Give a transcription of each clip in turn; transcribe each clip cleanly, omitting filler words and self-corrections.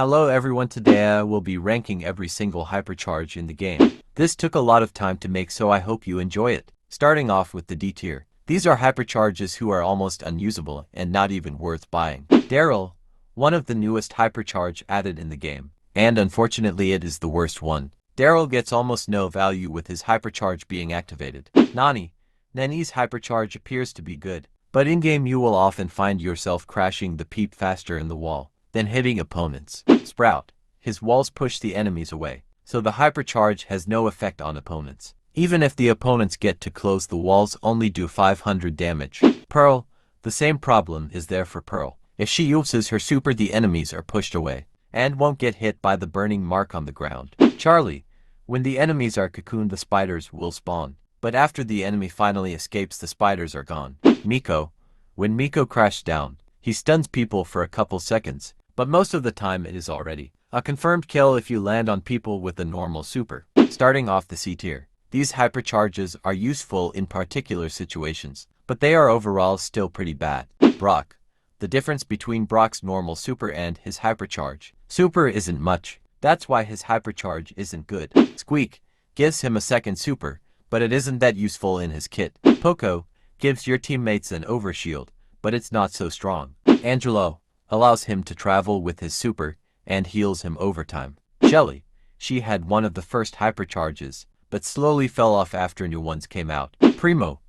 Hello everyone, today I will be ranking every single hypercharge in the game. This took a lot of time to make, so I hope you enjoy it. Starting off with the D tier. These are hypercharges who are almost unusable and not even worth buying. Daryl, one of the newest hypercharge added in the game. And unfortunately it is the worst one. Daryl gets almost no value with his hypercharge being activated. Nani's hypercharge appears to be good, but in-game you will often find yourself crashing the peep faster in the wall than hitting opponents. Sprout, his walls push the enemies away, so the hypercharge has no effect on opponents. Even if the opponents get to close, the walls only do 500 damage. Pearl, the same problem is there for Pearl. If she uses her super, the enemies are pushed away and won't get hit by the burning mark on the ground. Charlie, when the enemies are cocooned, the spiders will spawn, but after the enemy finally escapes, the spiders are gone. Miko, when Miko crashes down, he stuns people for a couple seconds, but most of the time it is already a confirmed kill if you land on people with a normal super. Starting off the C tier. These hypercharges are useful in particular situations, but they are overall still pretty bad. Brock. The difference between Brock's normal super and his hypercharge super isn't much. That's why his hypercharge isn't good. Squeak gives him a second super, but it isn't that useful in his kit. Poco gives your teammates an overshield, but it's not so strong. Angelo allows him to travel with his super and heals him over time. Shelly, she had one of the first hypercharges, but slowly fell off after new ones came out. Primo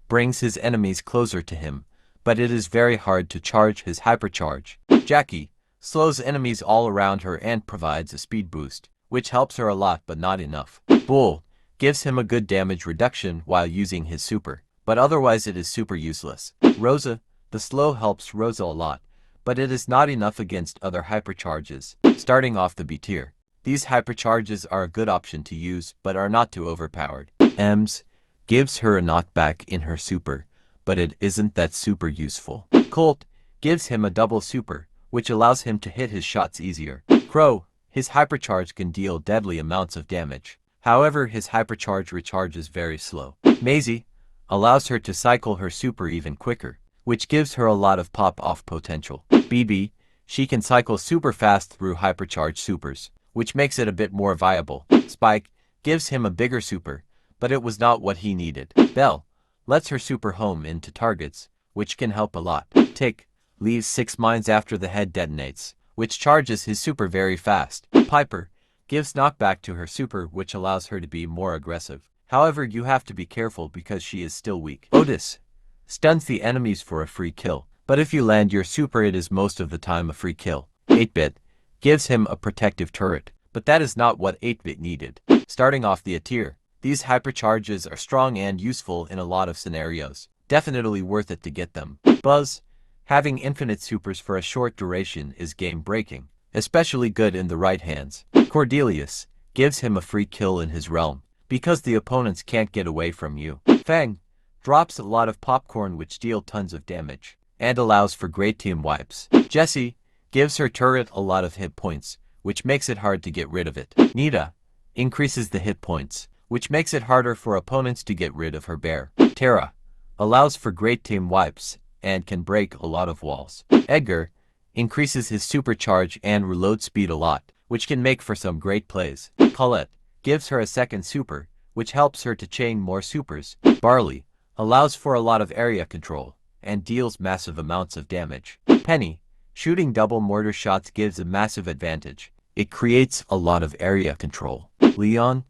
brings his enemies closer to him, but it is very hard to charge his hypercharge. Jackie slows enemies all around her and provides a speed boost, which helps her a lot but not enough. Bull gives him a good damage reduction while using his super, but otherwise it is super useless. Rosa, the slow helps Rosa a lot, but it is not enough against other hypercharges. Starting off the B tier. These hypercharges are a good option to use, but are not too overpowered. Ems gives her a knockback in her super, but it isn't that super useful. Colt gives him a double super, which allows him to hit his shots easier. Crow, his hypercharge can deal deadly amounts of damage. However, his hypercharge recharges very slow. Maisie allows her to cycle her super even quicker, which gives her a lot of pop-off potential. BB, she can cycle super fast through hypercharge supers, which makes it a bit more viable. Spike gives him a bigger super, but it was not what he needed. Belle lets her super home into targets, which can help a lot. Tick leaves 6 mines after the head detonates, which charges his super very fast. Piper gives knockback to her super, which allows her to be more aggressive. However, you have to be careful because she is still weak. Otis stuns the enemies for a free kill, but if you land your super, it is most of the time a free kill. 8-bit gives him a protective turret, but that is not what 8-bit needed. Starting off the A tier. These hypercharges are strong and useful in a lot of scenarios. Definitely worth it to get them. Buzz, having infinite supers for a short duration is game-breaking, especially good in the right hands. Cordelius gives him a free kill in his realm, because the opponents can't get away from you. Fang drops a lot of popcorn which deal tons of damage, and allows for great team wipes. Jessie gives her turret a lot of hit points, which makes it hard to get rid of it. Nita increases the hit points, which makes it harder for opponents to get rid of her bear. Terra allows for great team wipes, and can break a lot of walls. Edgar increases his supercharge and reload speed a lot, which can make for some great plays. Colette gives her a second super, which helps her to chain more supers. Barley allows for a lot of area control, and deals massive amounts of damage. Penny, shooting double mortar shots gives a massive advantage. It creates a lot of area control. Leon,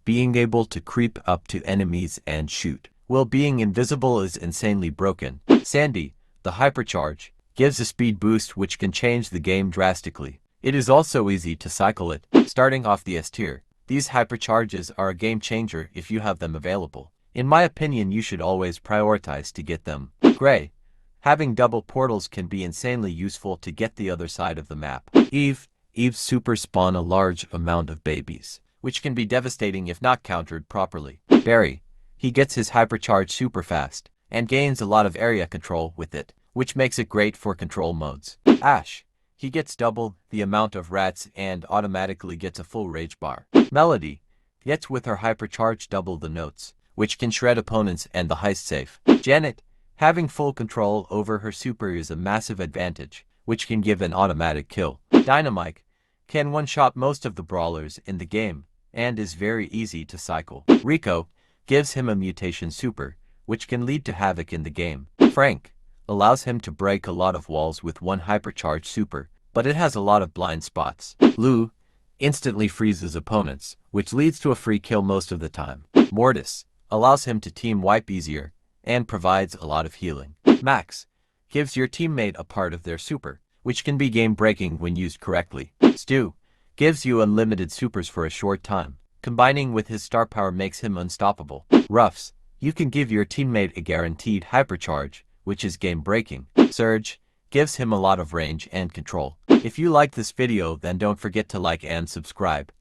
being able to creep up to enemies and shoot, while being invisible, is insanely broken. Sandy, the hypercharge, gives a speed boost which can change the game drastically. It is also easy to cycle it. Starting off the S tier. These hypercharges are a game changer if you have them available. In my opinion, you should always prioritize to get them. Gray, having double portals can be insanely useful to get the other side of the map. Eve's super spawn a large amount of babies, which can be devastating if not countered properly. Barry, he gets his hypercharge super fast, and gains a lot of area control with it, which makes it great for control modes. Ash, he gets double the amount of rats and automatically gets a full rage bar. Melody gets with her hypercharge double the notes, which can shred opponents and the heist safe. Janet, having full control over her super is a massive advantage, which can give an automatic kill. Dynamite can one-shot most of the brawlers in the game, and is very easy to cycle. Rico gives him a mutation super, which can lead to havoc in the game. Frank allows him to break a lot of walls with one hypercharge super, but it has a lot of blind spots. Lou instantly freezes opponents, which leads to a free kill most of the time. Mortis allows him to team wipe easier and provides a lot of healing. Max gives your teammate a part of their super, which can be game-breaking when used correctly. Stu gives you unlimited supers for a short time. Combining with his star power makes him unstoppable. Ruffs, you can give your teammate a guaranteed hypercharge, which is game-breaking. Surge gives him a lot of range and control. If you like this video, then don't forget to like and subscribe.